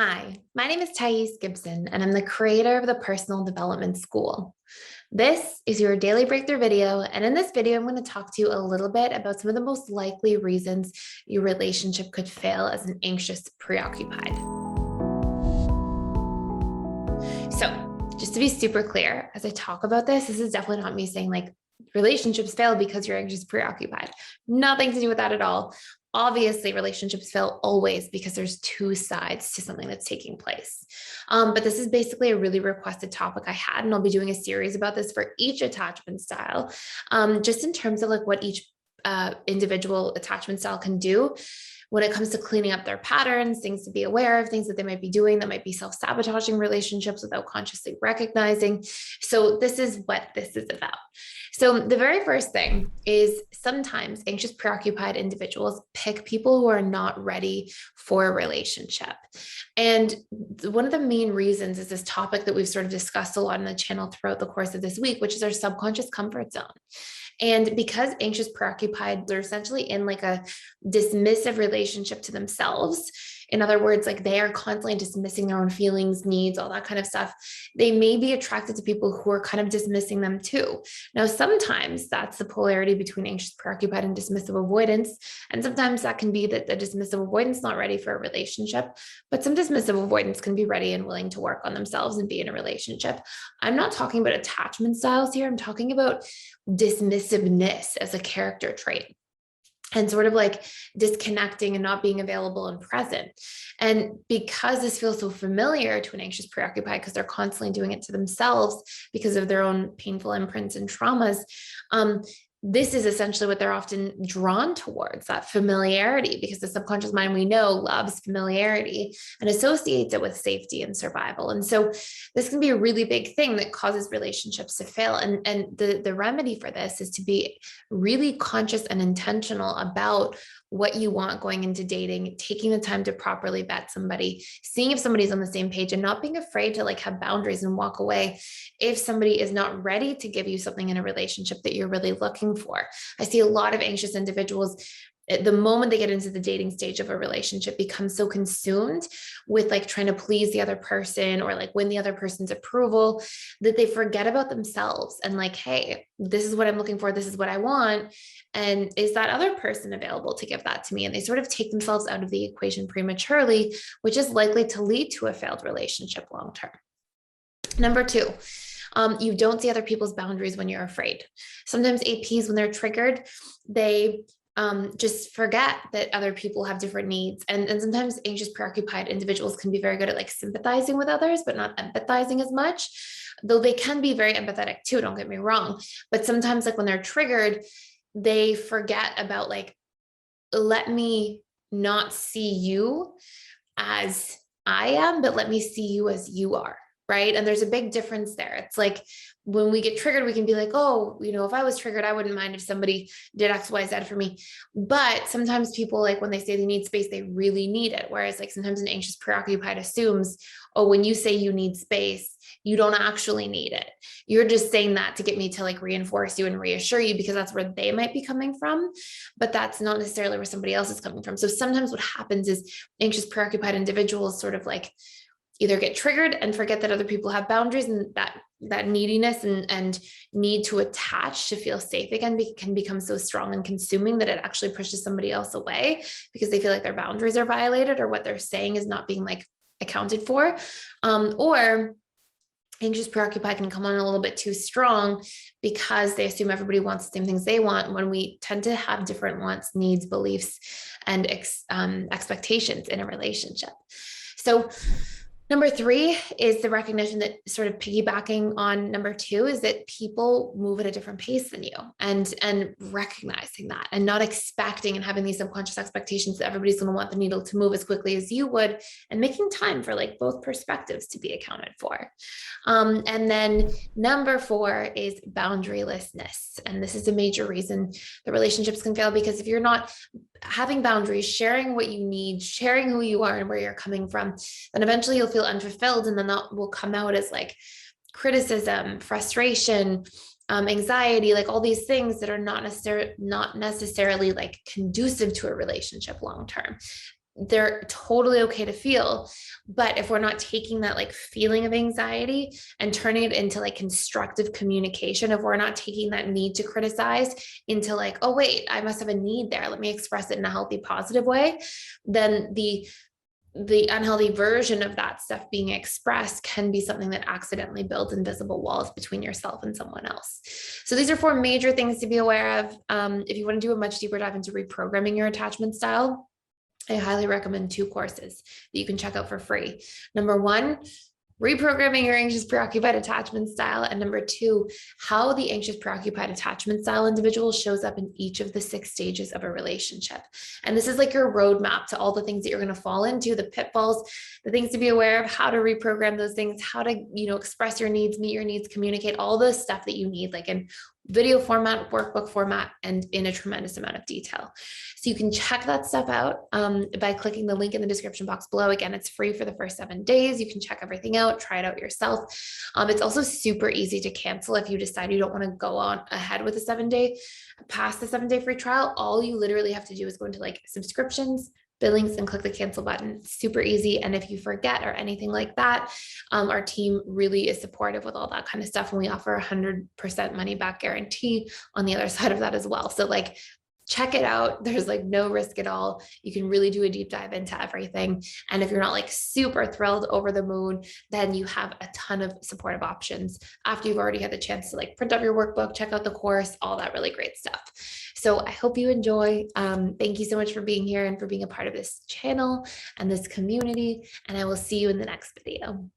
Hi, my name is Gibson, and I'm the creator of the Personal Development School. This is your daily breakthrough video, and in this video, I'm going to talk to you a little bit about some of the most likely reasons your relationship could fail as an anxious preoccupied. So, just to be super clear, as I talk about this is definitely not me saying like relationships fail because you're anxious preoccupied. Nothing to do with that at all. Obviously, relationships fail always because there's two sides to something that's taking place. But this is basically a really requested topic I had, and I'll be doing a series about this for each attachment style, just in terms of like what each individual attachment style can do when it comes to cleaning up their patterns, things to be aware of, things that they might be doing that might be self-sabotaging relationships without consciously recognizing. So this is what this is about. So the very first thing is sometimes anxious preoccupied individuals pick people who are not ready for a relationship. And one of the main reasons is this topic that we've sort of discussed a lot on the channel throughout the course of this week, which is our subconscious comfort zone. And because anxious preoccupied, they're essentially in like a dismissive relationship to themselves. In other words, like they are constantly dismissing their own feelings, needs, all that kind of stuff. They may be attracted to people who are kind of dismissing them too. Now, sometimes that's the polarity between anxious preoccupied and dismissive avoidance. And sometimes that can be that the dismissive avoidance is not ready for a relationship, but some dismissive avoidance can be ready and willing to work on themselves and be in a relationship. I'm not talking about attachment styles here. I'm talking about dismissiveness as a character trait and sort of like disconnecting and not being available and present. And because this feels so familiar to an anxious preoccupied, because they're constantly doing it to themselves because of their own painful imprints and traumas, this is essentially what they're often drawn towards, that familiarity, because the subconscious mind, we know, loves familiarity and associates it with safety and survival. And so this can be a really big thing that causes relationships to fail. And the remedy for this is to be really conscious and intentional about what you want going into dating, taking the time to properly vet somebody, seeing if somebody's on the same page, and not being afraid to like have boundaries and walk away if somebody is not ready to give you something in a relationship that you're really looking for. I see a lot of anxious individuals, the moment they get into the dating stage of a relationship, become so consumed with like trying to please the other person or like win the other person's approval that they forget about themselves and like, hey, this is what I'm looking for. This is what I want. And is that other person available to give that to me? And they sort of take themselves out of the equation prematurely, which is likely to lead to a failed relationship long term. Number two, you don't see other people's boundaries when you're afraid. Sometimes APs, when they're triggered, they just forget that other people have different needs. And sometimes anxious preoccupied individuals can be very good at like sympathizing with others, but not empathizing as much, though they can be very empathetic too, don't get me wrong. But sometimes like when they're triggered, they forget about like, let me not see you as I am, but let me see you as you are. Right. And there's a big difference there. It's like when we get triggered, we can be like, oh, if I was triggered, I wouldn't mind if somebody did X, Y, Z for me. But sometimes people, like when they say they need space, they really need it. Whereas like sometimes an anxious preoccupied assumes, oh, when you say you need space, you don't actually need it. You're just saying that to get me to like reinforce you and reassure you because that's where they might be coming from. But that's not necessarily where somebody else is coming from. So sometimes what happens is anxious preoccupied individuals sort of like either get triggered and forget that other people have boundaries, and that neediness and need to attach to feel safe again can become so strong and consuming that it actually pushes somebody else away because they feel like their boundaries are violated or what they're saying is not being like accounted for. Or anxious preoccupied can come on a little bit too strong because they assume everybody wants the same things they want, when we tend to have different wants, needs, beliefs, and expectations in a relationship. So number three is the recognition that, sort of piggybacking on number two, is that people move at a different pace than you, and recognizing that and not expecting and having these subconscious expectations that everybody's going to want the needle to move as quickly as you would, and making time for like both perspectives to be accounted for. And then number four is boundarylessness. And this is a major reason the relationships can fail, because if you're not having boundaries, sharing what you need, sharing who you are and where you're coming from, then eventually you'll feel unfulfilled. And then that will come out as like criticism, frustration, anxiety, like all these things that are not necessarily like conducive to a relationship long term. they're totally okay to feel. But if we're not taking that like feeling of anxiety and turning it into like constructive communication, if we're not taking that need to criticize into like, oh, wait, I must have a need there, let me express it in a healthy, positive way, then the unhealthy version of that stuff being expressed can be something that accidentally builds invisible walls between yourself and someone else. So these are 4 major things to be aware of. If you want to do a much deeper dive into reprogramming your attachment style, I highly recommend 2 courses that you can check out for free. Number 1, reprogramming your anxious preoccupied attachment style. And number 2, how the anxious preoccupied attachment style individual shows up in each of the 6 stages of a relationship. And this is like your roadmap to all the things that you're going to fall into, the pitfalls, the things to be aware of, how to reprogram those things, how to, express your needs, meet your needs, communicate, all the stuff that you need, like in video format, workbook format, and in a tremendous amount of detail. So you can check that stuff out by clicking the link in the description box below. Again, it's free for the first 7 days. You can check everything out, try it out yourself. It's also super easy to cancel if you decide you don't want to go on ahead with past the 7-day free trial. All you literally have to do is go into like subscriptions, billings, and click the cancel button. Super easy. And if you forget or anything like that, our team really is supportive with all that kind of stuff. And we offer 100% money back guarantee on the other side of that as well. So like, check it out. There's like no risk at all. You can really do a deep dive into everything. And if you're not like super thrilled, over the moon, then you have a ton of supportive options after you've already had the chance to like print up your workbook, check out the course, all that really great stuff. So I hope you enjoy. Thank you so much for being here and for being a part of this channel and this community. And I will see you in the next video.